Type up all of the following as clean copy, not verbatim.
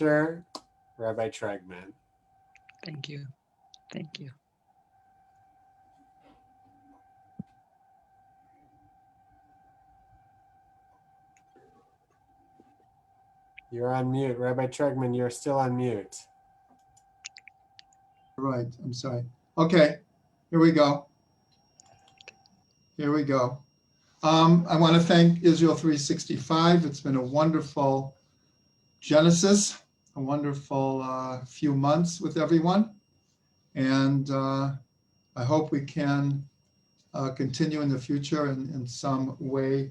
teacher, Rabbi Trugman. Thank you. Thank you. You're on mute. Rabbi Trugman, you're still on mute. Right, I'm sorry. Okay, here we go. Here we go. I want to thank Israel 365. It's been a wonderful Genesis, a wonderful few months with everyone. And I hope we can continue in the future in some way,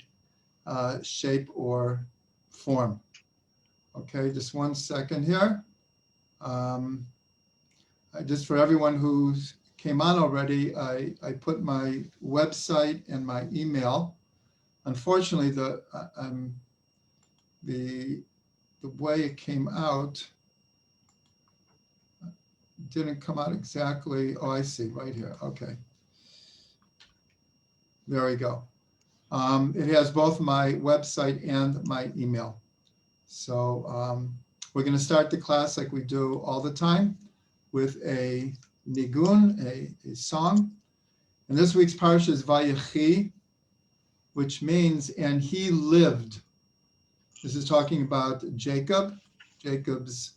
shape, or form. Okay, just 1 second here. Just for everyone who came on already, I put my website and my email. Unfortunately, the way it came out didn't come out exactly. Oh, I see, right here. Okay. There we go. It has both my website and my email. So we're going to start the class like we do all the time with a nigun, a song. And this week's Parsha is Vayechi, which means, and he lived. This is talking about Jacob's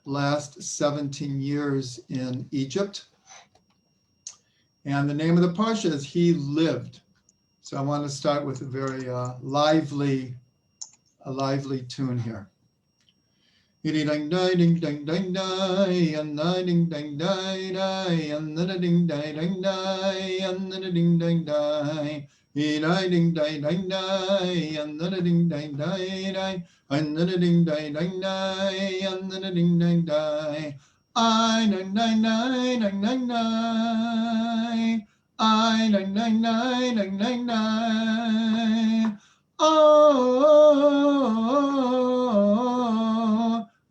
last 17 years in Egypt. And the name of the Parsha is He Lived. So I want to start with a very lively tune here. Ding ding ding ding ding and ding ding ding and ding ding ding and ding ding ding ding. Ding ding ding ding and ding ding ding ding and ding ding ding ding and ding ding ding. I ding ding ding ding ding ding. I ding ding ding ding ding ding. Oh,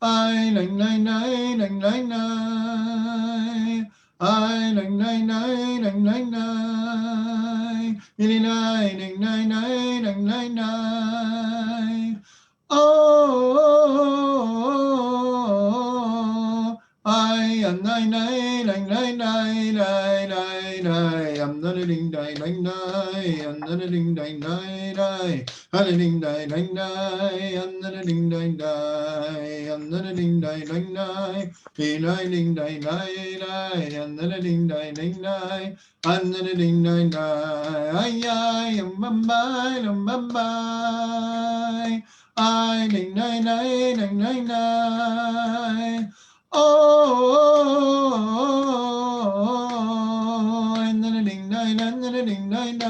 I ding ding ding ding ding ding. I ding ding ding ding ding ding. Ding ding ding ding ding ding ding. Oh, I am ding ding ding ding ding ding ding. I'm ding ding ding ding ding. I'm ding ding ding ding ding. I'm ding ding ding ding. I'm ding ding ding ding. I'm ding ding ding ding ding. Ding ding ding ding ding. I'm ding ding ding ding ding. I'm ding ding ding ding. Ay ay, bye bye. I ding ding ding ding ding ding. Oh, and then a ding ding and then a ding ding ding.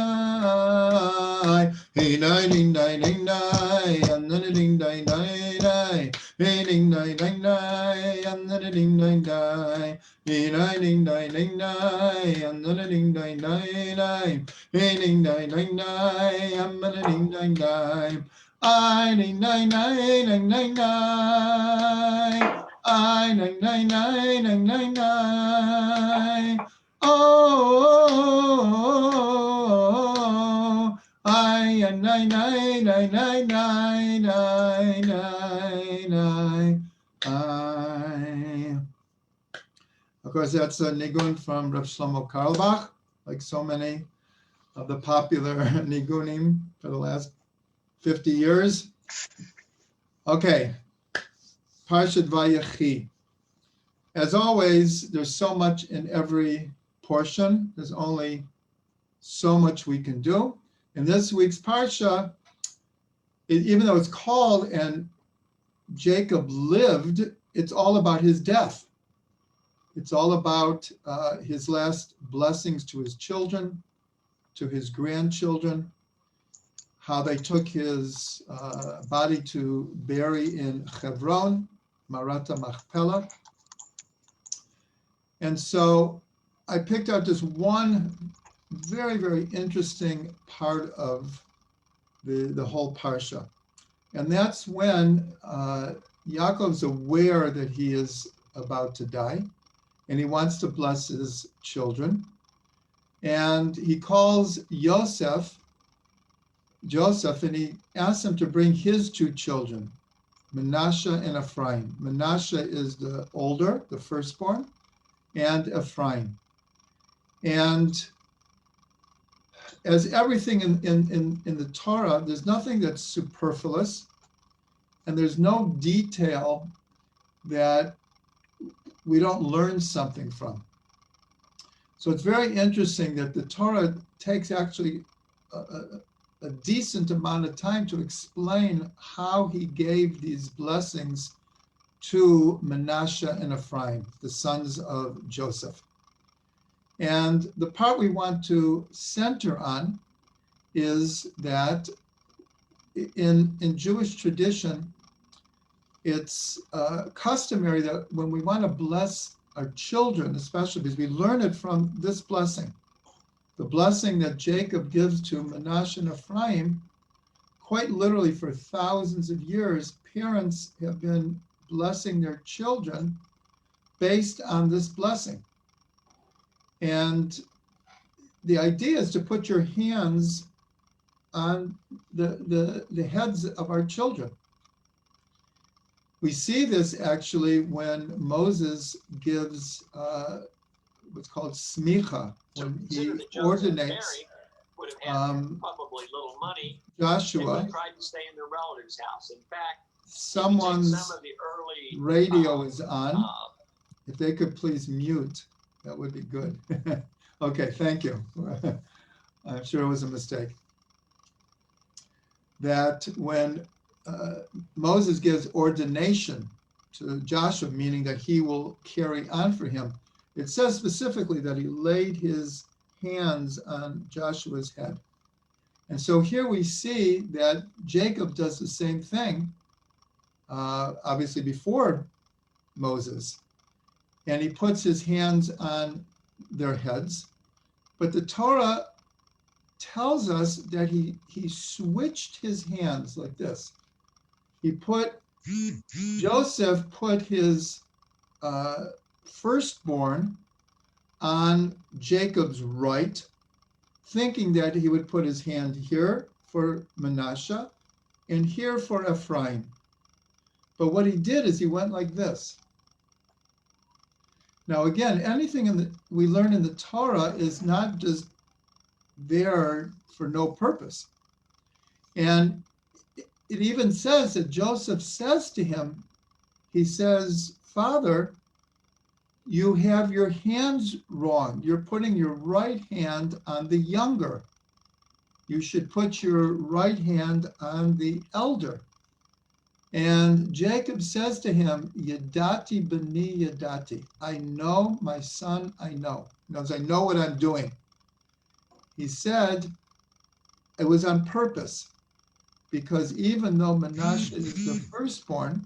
Hey ding ding ding ding ding and then a ding ding ding ding. Hey ding ding ding ding and then a ding ding ding. Hey ding ding ding ding ding and then a ding ding ding ding. Hey ding ding ding ding and then a ding ding ding. I ding ding ding ding ding ding. I ding ding ding ding ding ding. Oh, I ding ding ding ding ding ding ding ding. Of course, that's a nigun from Rav Shlomo Carlebach, like so many of the popular nigunim for the last 50 years. Okay, Parshat Vayechi. As always, there's so much in every portion. There's only so much we can do. In this week's Parsha, even though it's called and Jacob lived, it's all about his death. It's all about his last blessings to his children, to his grandchildren, how they took his body to bury in Hebron, Marata Machpelah. And so I picked out this one very, very interesting part of the whole Parsha. And that's when Yaakov's aware that he is about to die, and he wants to bless his children. And he calls Joseph, and he asks him to bring his two children, Manasseh and Ephraim. Manasseh is the older, the firstborn, and Ephraim. And as everything in the Torah, there's nothing that's superfluous, and there's no detail that we don't learn something from. So it's very interesting that the Torah takes actually a decent amount of time to explain how he gave these blessings to Manasseh and Ephraim, the sons of Joseph. And the part we want to center on is that in Jewish tradition, it's customary that when we want to bless our children, especially because we learn it from this blessing, the blessing that Jacob gives to Manasseh and Ephraim, quite literally for thousands of years, parents have been blessing their children based on this blessing. And the idea is to put your hands on the heads of our children. We see this actually when Moses gives what's called smicha, when he ordinates Joshua. Someone's radio is on. If they could please mute, that would be good. Okay, thank you. I'm sure it was a mistake. That when Moses gives ordination to Joshua, meaning that he will carry on for him, it says specifically that he laid his hands on Joshua's head. And so here we see that Jacob does the same thing, obviously before Moses, and he puts his hands on their heads. But the Torah tells us that he switched his hands like this. Joseph put his firstborn on Jacob's right, thinking that he would put his hand here for Manasseh and here for Ephraim. But what he did is he went like this. Now again, anything we learn in the Torah is not just there for no purpose. And it even says that Joseph says to him, he says, "Father, you have your hands wrong. You're putting your right hand on the younger. You should put your right hand on the elder." And Jacob says to him, "Yadati b'ni yadati." I know, my son, I know. In other words, I know what I'm doing. He said it was on purpose, because even though Manasseh is the firstborn,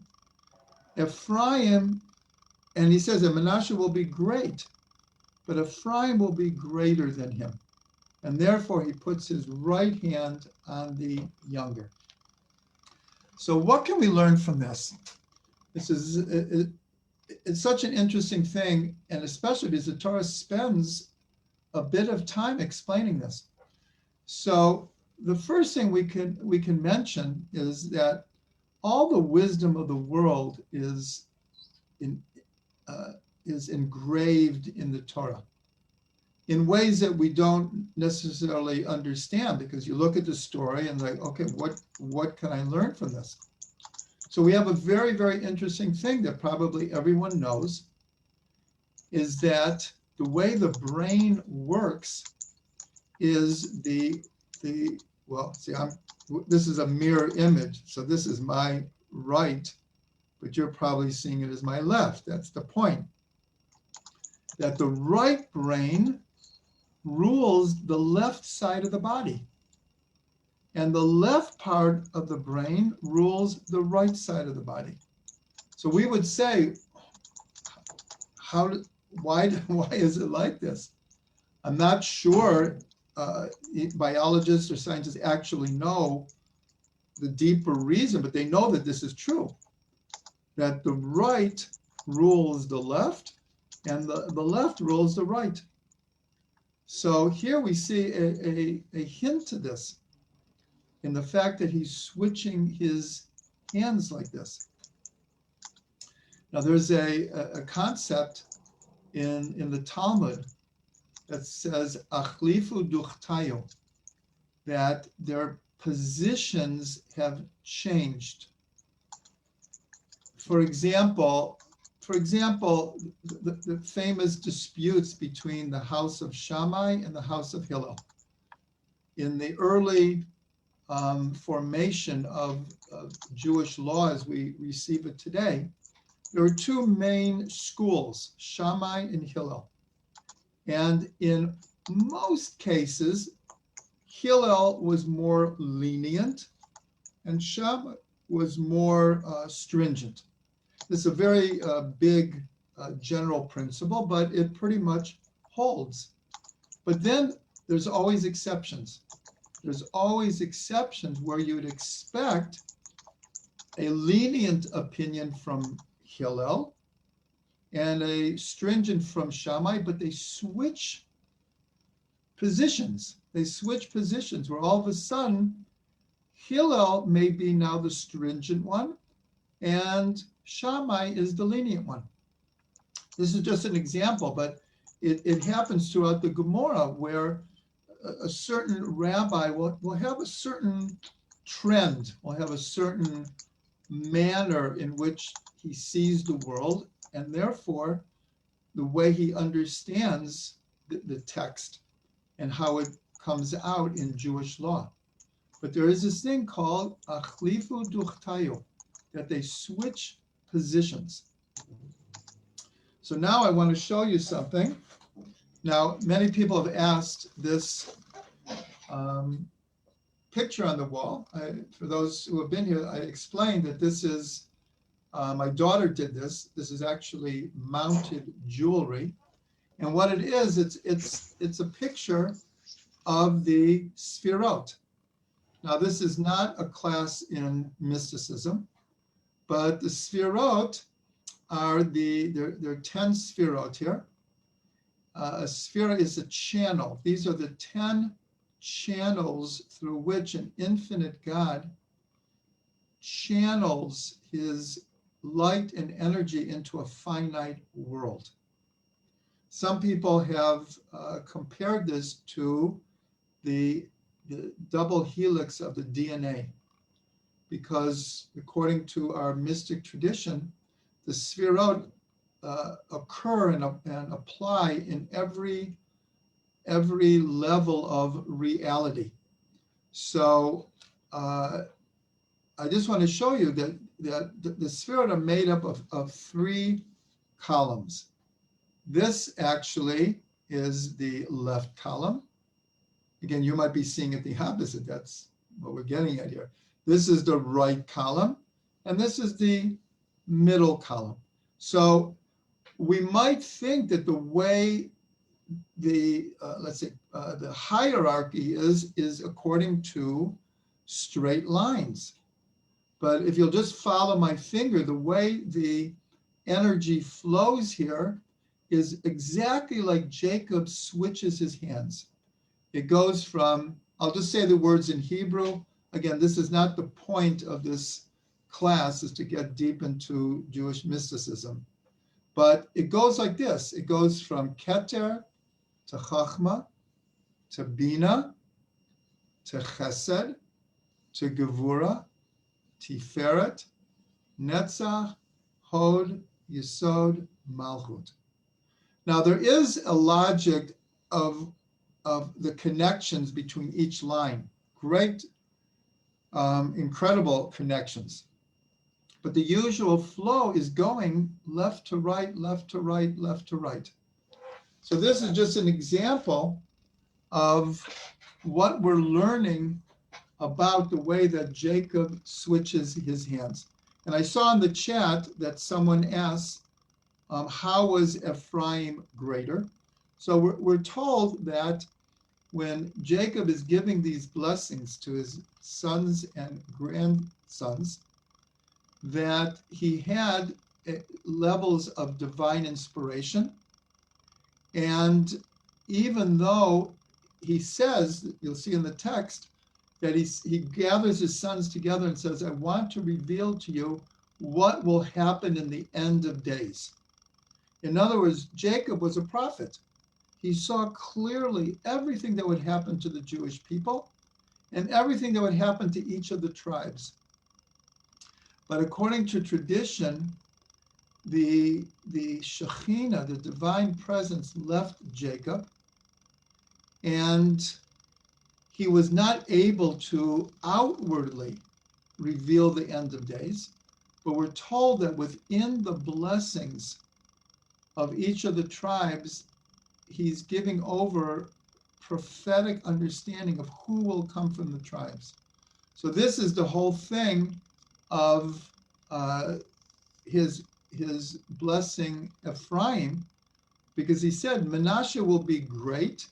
Ephraim, and he says that Manasseh will be great, but Ephraim will be greater than him. And therefore he puts his right hand on the younger. So what can we learn from this? It's such an interesting thing, and especially because the Torah spends a bit of time explaining this. So the first thing we can mention is that all the wisdom of the world is engraved in the Torah in ways that we don't necessarily understand, because you look at the story and like, okay, what can I learn from this? So we have a very, very interesting thing that probably everyone knows, is that the way the brain works is well, see, this is a mirror image. So this is my right, but you're probably seeing it as my left. That's the point. That the right brain rules the left side of the body, and the left part of the brain rules the right side of the body. So we would say, why is it like this? I'm not sure biologists or scientists actually know the deeper reason, but they know that this is true, that the right rules the left and the left rules the right. So here we see a hint to this in the fact that he's switching his hands like this. Now, there's a concept in the Talmud that says achlifu duchtayu, that their positions have changed. For example, the famous disputes between the house of Shammai and the house of Hillel. In the early formation of Jewish law as we receive it today, there were two main schools, Shammai and Hillel. And in most cases, Hillel was more lenient and Shammai was more stringent. This is a very big general principle, but it pretty much holds. But then there's always exceptions. There's always exceptions where you'd expect a lenient opinion from Hillel and a stringent from Shammai, but they switch positions. They switch positions where all of a sudden Hillel may be now the stringent one and Shammai is the lenient one. This is just an example, but it happens throughout the Gemara where a certain rabbi will have a certain trend, will have a certain manner in which he sees the world, and therefore the way he understands the text and how it comes out in Jewish law. But there is this thing called achlifu duchtayu, that they switch positions. So now I want to show you something. Now, many people have asked this picture on the wall. For those who have been here, I explained that this is, my daughter did this. This is actually mounted jewelry. And what it is, it's a picture of the Sfirot. Now, this is not a class in mysticism, but the Sfirot are there are 10 Sfirot here. A Sphira is a channel. These are the 10 channels through which an infinite God channels his light and energy into a finite world. Some people have compared this to the double helix of the DNA, because according to our mystic tradition, the Sfirot occur and apply in every level of reality. So I just want to show you that the Sfirot are made up of 3 columns. This actually is the left column. Again, you might be seeing it the opposite. That's what we're getting at here. This is the right column, and this is the middle column. So we might think that the way the the hierarchy is according to straight lines. But if you'll just follow my finger, the way the energy flows here is exactly like Jacob switches his hands. It goes from, I'll just say the words in Hebrew. Again, this is not the point of this class, is to get deep into Jewish mysticism. But it goes like this. It goes from Keter to Chachma, to Bina, to Chesed, to Gevura, Tiferet, Netzach, Hod, Yesod, Malchut. Now there is a logic of the connections between each line. Great, incredible connections. But the usual flow is going left to right, left to right, left to right. So this is just an example of what we're learning about the way that Jacob switches his hands. And I saw in the chat that someone asked, how was Ephraim greater? So we're told that when Jacob is giving these blessings to his sons and grandsons, that he had levels of divine inspiration. And even though he says, you'll see in the text, that he gathers his sons together and says, I want to reveal to you what will happen in the end of days. In other words, Jacob was a prophet. He saw clearly everything that would happen to the Jewish people and everything that would happen to each of the tribes. But according to tradition, the Shekhinah, the divine presence, left Jacob, and he was not able to outwardly reveal the end of days, but we're told that within the blessings of each of the tribes, he's giving over prophetic understanding of who will come from the tribes. So this is the whole thing of his blessing Ephraim, because he said Manasseh will be great,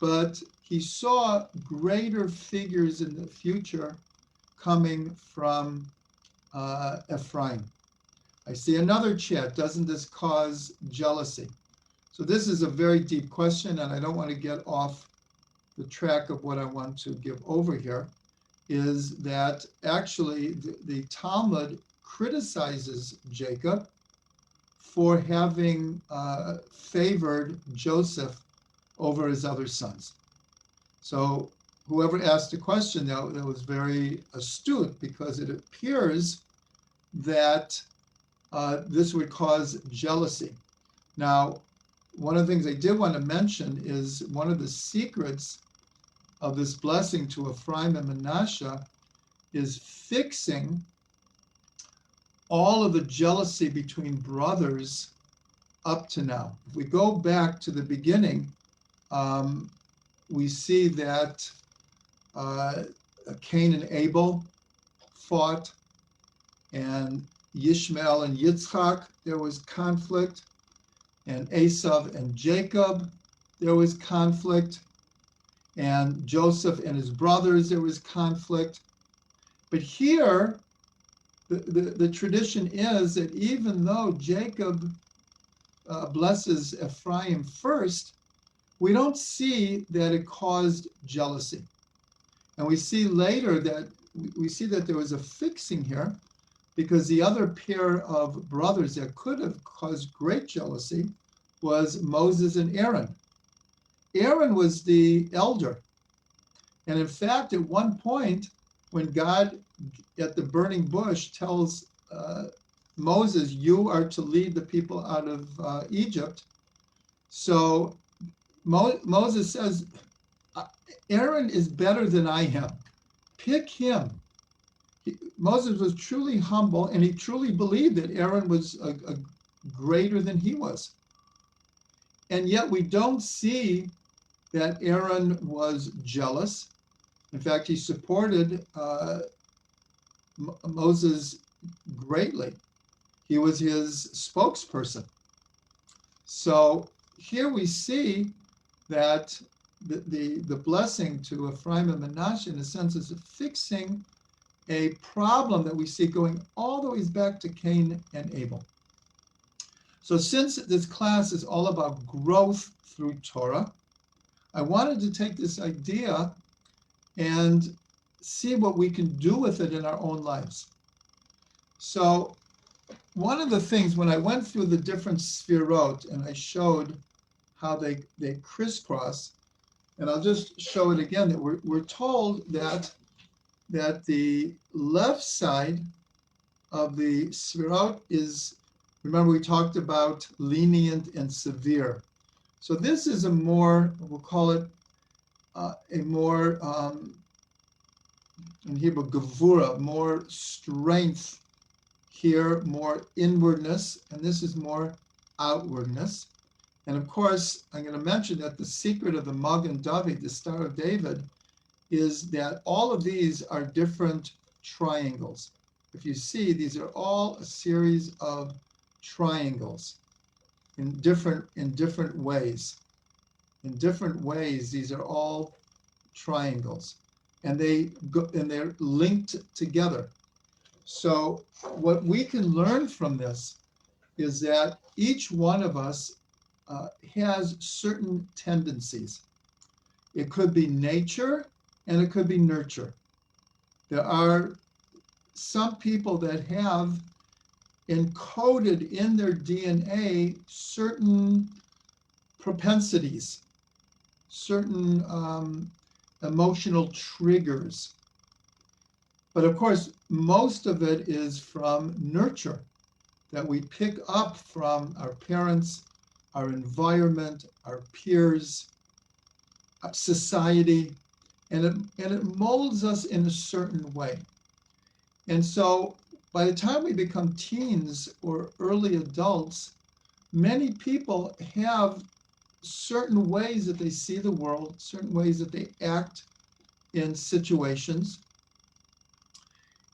but he saw greater figures in the future coming from Ephraim. I see another chat. Doesn't this cause jealousy? So this is a very deep question, and I don't want to get off the track of what I want to give over here, is that actually the Talmud criticizes Jacob for having favored Joseph over his other sons. So whoever asked the question, that was very astute, because it appears that this would cause jealousy. Now, one of the things I did want to mention is one of the secrets of this blessing to Ephraim and Manasseh is fixing all of the jealousy between brothers up to now. If we go back to the beginning, we see that Cain and Abel fought, and Yishmael and Yitzchak, there was conflict, and Esav and Jacob, there was conflict, and Joseph and his brothers, there was conflict. But here, the tradition is that even though Jacob blesses Ephraim first, we don't see that it caused jealousy. And we see later that there was a fixing here, because the other pair of brothers that could have caused great jealousy was Moses and Aaron. Aaron was the elder. And in fact, at one point, when God at the burning bush tells Moses, you are to lead the people out of Egypt. So Moses says, Aaron is better than I am. Pick him. Moses was truly humble, and he truly believed that Aaron was a greater than he was. And yet we don't see that Aaron was jealous. In fact, he supported Moses greatly. He was his spokesperson. So here we see that the blessing to Ephraim and Manasseh, in a sense, is fixing a problem that we see going all the way back to Cain and Abel. So since this class is all about growth through Torah, I wanted to take this idea and see what we can do with it in our own lives. So one of the things, when I went through the different sfirot and I showed how they crisscross, and I'll just show it again, that we're told that the left side of the sfirot is, remember we talked about lenient and severe. So this is a more, we'll call it a more, in Hebrew, gevura, more strength here, more inwardness, and this is more outwardness. And of course, I'm going to mention that the secret of the Magen David, the Star of David, is that all of these are different triangles. If you see, these are all a series of triangles in different ways. In different ways, these are all triangles, and they're linked together. So what we can learn from this is that each one of us has certain tendencies. It could be nature and it could be nurture. There are some people that have encoded in their DNA certain propensities, certain emotional triggers. But of course, most of it is from nurture that we pick up from our parents, our environment, our peers, society, and it molds us in a certain way. And so by the time we become teens or early adults, many people have certain ways that they see the world, certain ways that they act in situations.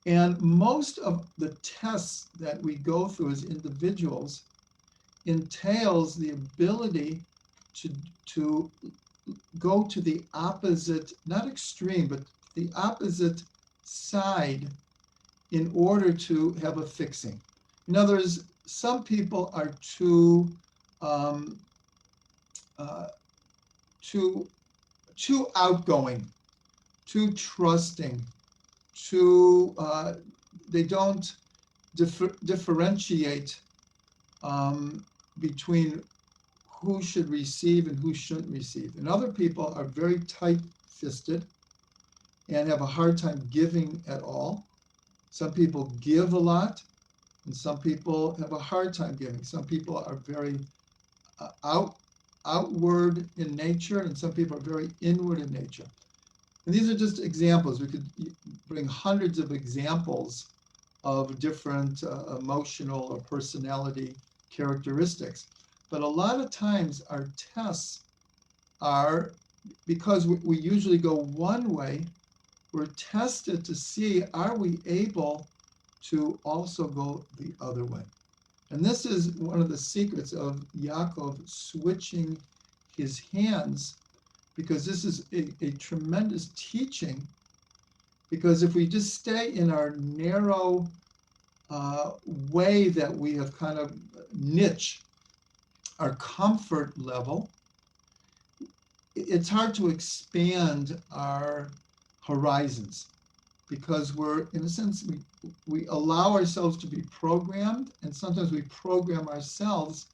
And most of the tests that we go through as individuals entails the ability to go to the opposite, not extreme, but the opposite side in order to have a fixing. In other words, some people are too outgoing, too trusting, they don't differentiate between who should receive and who shouldn't receive. And other people are very tight-fisted and have a hard time giving at all. Some people give a lot, and some people have a hard time giving. Some people are very outward in nature, and some people are very inward in nature. And these are just examples. We could bring hundreds of examples of different emotional or personality characteristics. But a lot of times our tests are, because we usually go one way, we're tested to see, are we able to also go the other way? And this is one of the secrets of Yaakov switching his hands, because this is a tremendous teaching. Because if we just stay in our narrow way that we have kind of niche our comfort level, it's hard to expand our horizons, because we're, in a sense, we allow ourselves to be programmed, and sometimes we program ourselves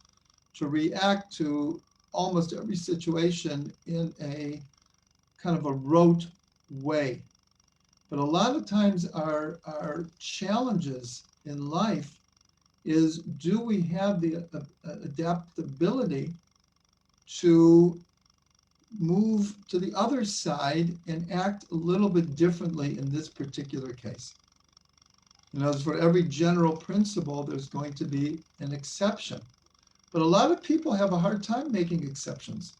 to react to almost every situation in a kind of a rote way. But a lot of times our challenges in life is, do we have the adaptability to move to the other side and act a little bit differently in this particular case? You know, for every general principle, there's going to be an exception. But a lot of people have a hard time making exceptions.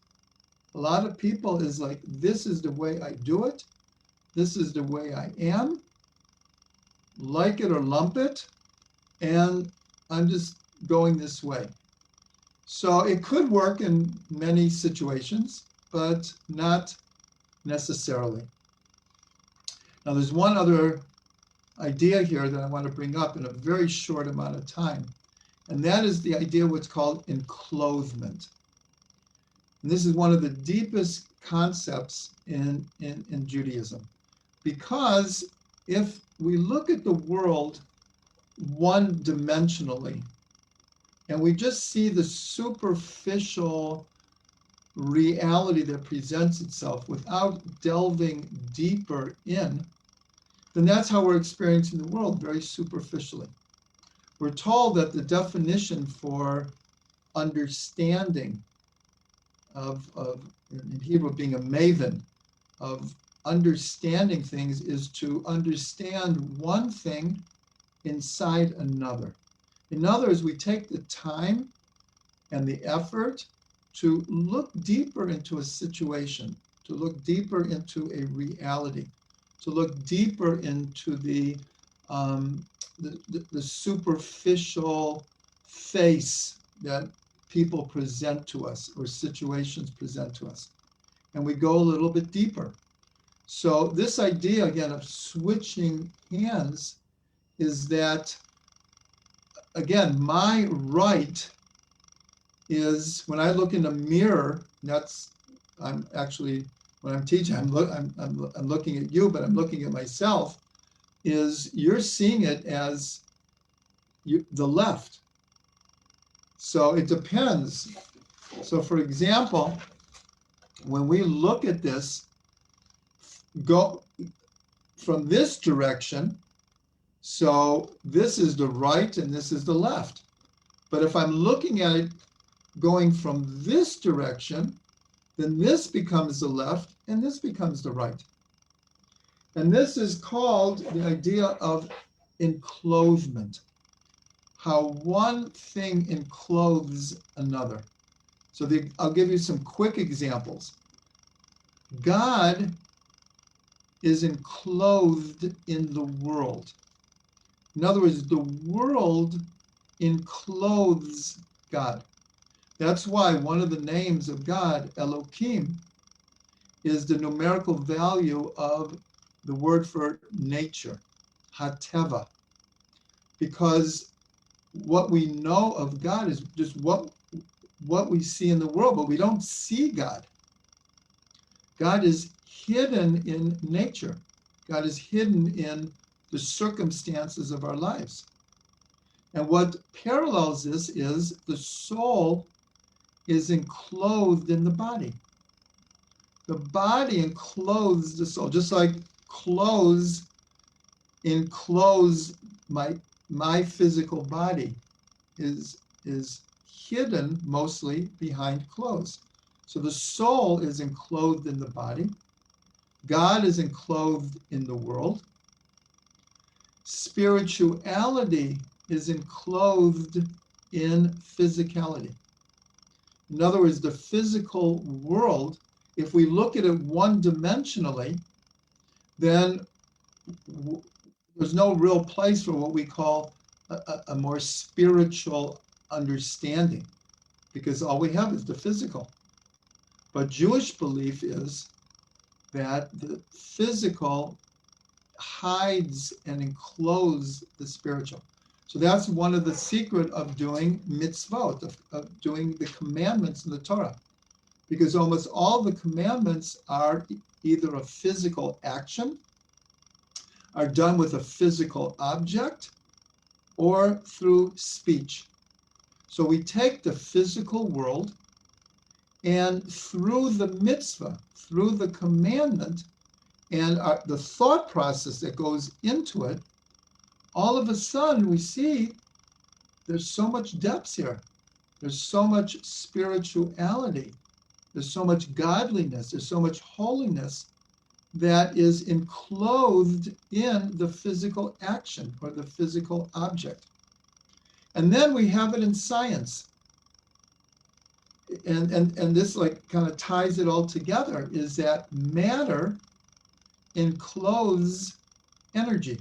A lot of people is like, this is the way I do it. This is the way I am. Like it or lump it. And I'm just going this way. So it could work in many situations, but not necessarily. Now, there's one other idea here that I want to bring up in a very short amount of time, and that is the idea of what's called enclosement. And this is one of the deepest concepts in Judaism, because if we look at the world one-dimensionally, and we just see the superficial reality that presents itself without delving deeper in, then that's how we're experiencing the world, very superficially. We're told that the definition for understanding of in Hebrew, being a maven, of understanding things, is to understand one thing inside another. In other words, we take the time and the effort to look deeper into a situation, to look deeper into a reality, to look deeper into the superficial face that people present to us or situations present to us. And we go a little bit deeper. So this idea, again, of switching hands is that, again, my right is, when I look in a mirror, I'm actually, when I'm teaching, I'm looking at you, but I'm looking at myself. is you're seeing it as the left. So it depends. So for example, when we look at this, go from this direction, so this is the right and this is the left. But if I'm looking at it going from this direction, then this becomes the left and this becomes the right. And this is called the idea of enclosement, how one thing encloses another. So I'll give you some quick examples. God is enclosed in the world. In other words, the world encloses God. That's why one of the names of God, Elohim, is the numerical value of the word for nature, hateva. Because what we know of God is just what we see in the world, but we don't see God. God is hidden in nature. God is hidden in the circumstances of our lives. And what parallels this is the soul is enclosed in the body. The body encloses the soul, just like clothes enclose my physical body is hidden mostly behind clothes. So the soul is enclosed in the body. God is enclosed in the world. Spirituality is enclosed in physicality. In other words, the physical world, if we look at it one-dimensionally, then there's no real place for what we call a more spiritual understanding, because all we have is the physical. But Jewish belief is that the physical hides and encloses the spiritual. So that's one of the secret of doing mitzvot, of doing the commandments in the Torah, because almost all the commandments are either a physical action, are done with a physical object, or through speech. So we take the physical world, and through the mitzvah, through the commandment, and the thought process that goes into it, all of a sudden we see there's so much depth here. There's so much spirituality. There's so much godliness. There's so much holiness that is enclosed in the physical action or the physical object. And then we have it in science. And this like kind of ties it all together, is that matter encloses energy.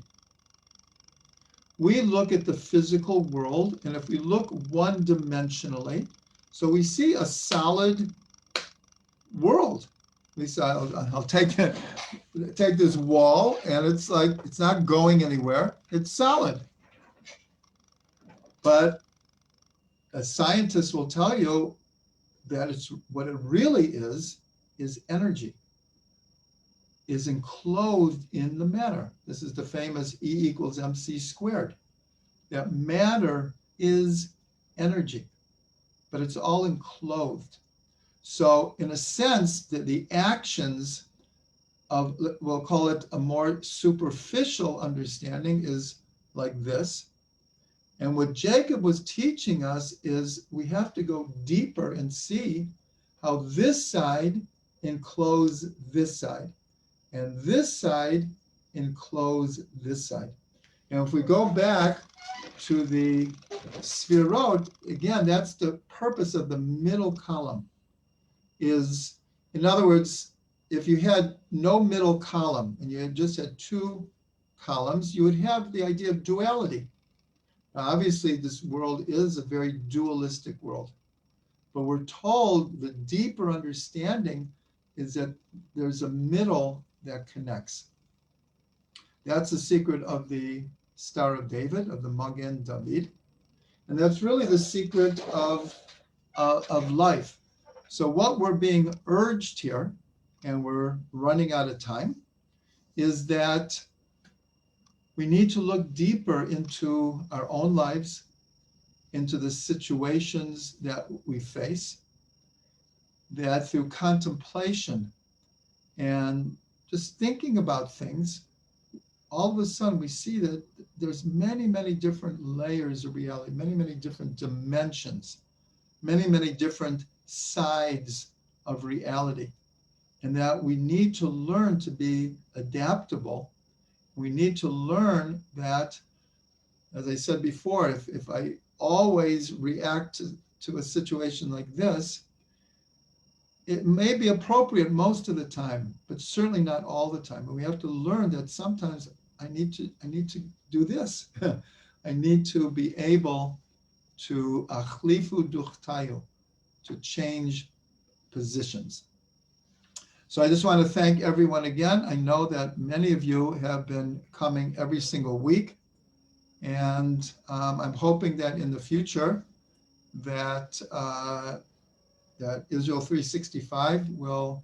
We look at the physical world, and if we look one-dimensionally, so we see a solid world. At least I'll take this wall, and it's like it's not going anywhere. It's solid. But a scientist will tell you that it's what it really is energy, is enclosed in the matter. This is the famous E equals mc squared. That matter is energy, but it's all enclosed. So in a sense, that the actions of, we'll call it a more superficial understanding, is like this. And what Jacob was teaching us is we have to go deeper and see how this side encloses this side, and this side encloses this side. And if we go back to the Sfirot, again, that's the purpose of the middle column. Is, in other words, if you had no middle column and you just had two columns, you would have the idea of duality. Now, obviously, this world is a very dualistic world, but we're told the deeper understanding is that there's a middle that connects. That's the secret of the Star of David, of the Magen David, and that's really the secret of life. So what we're being urged here, and we're running out of time, is that we need to look deeper into our own lives, into the situations that we face, that through contemplation and just thinking about things, all of a sudden we see that there's many, many different layers of reality, many, many different dimensions, many, many different sides of reality, and that we need to learn to be adaptable. We need to learn that, as I said before, if I always react to a situation like this, it may be appropriate most of the time, but certainly not all the time. And we have to learn that sometimes I need to do this. I need to be able to achlifu duchtayu, to change positions. So I just want to thank everyone again. I know that many of you have been coming every single week, and I'm hoping that in the future that that Israel 365 will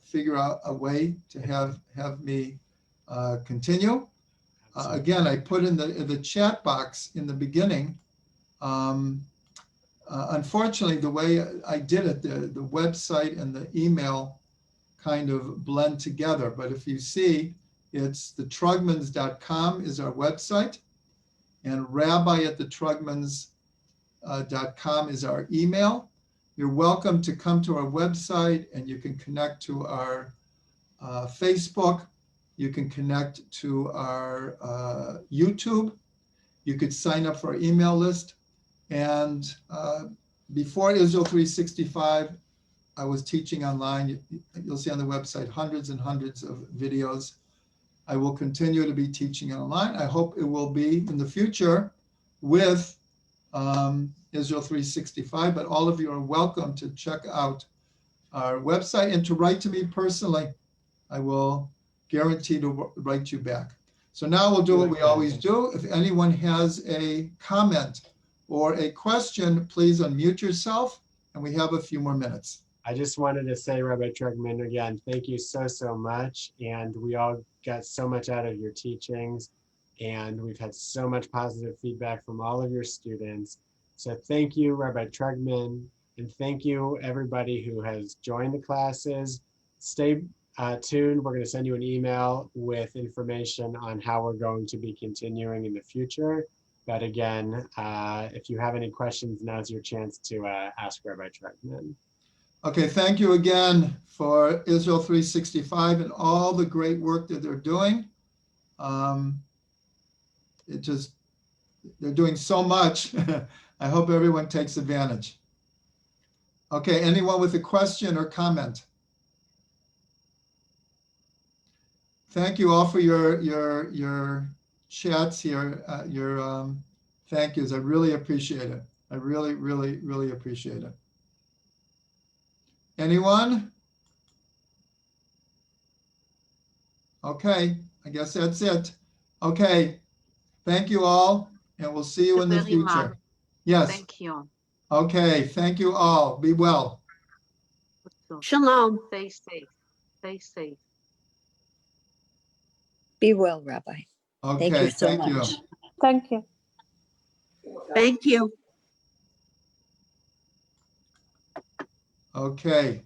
figure out a way to have me continue. Again, I put in the chat box in the beginning. Unfortunately, the way I did it, the website and the email kind of blend together. But if you see, it's the Trugmans.com is our website, and Rabbi@thetrugmans.com is our email. You're welcome to come to our website, and you can connect to our Facebook. You can connect to our YouTube. You could sign up for our email list. And before Israel 365, I was teaching online. You'll see on the website hundreds and hundreds of videos. I will continue to be teaching online. I hope it will be in the future with Israel 365, but all of you are welcome to check out our website and to write to me personally. I will guarantee to write you back. So now we'll do what we always do. If anyone has a comment or a question, please unmute yourself, and we have a few more minutes. I just wanted to say, Rabbi Trugman, again, thank you so much. And we all got so much out of your teachings, and we've had so much positive feedback from all of your students. So thank you, Rabbi Trugman, and thank you everybody who has joined the classes. Stay tuned. We're going to send you an email with information on how we're going to be continuing in the future. But again, if you have any questions, now's your chance to ask Rabbi Trugman. Okay, thank you again for Israel 365 and all the great work that they're doing. They're doing so much. I hope everyone takes advantage. Okay, anyone with a question or comment? Thank you all for your chats here, your thank yous. I really appreciate it. I really appreciate it. Anyone? Okay, I guess that's it. Okay, thank you all, and we'll see you in the future. Yes. Thank you. Okay, thank you all. Be well. Shalom. Stay safe. Stay safe. Be well, Rabbi. Okay, Thank you so thank you. much. Thank you. Thank you. Okay.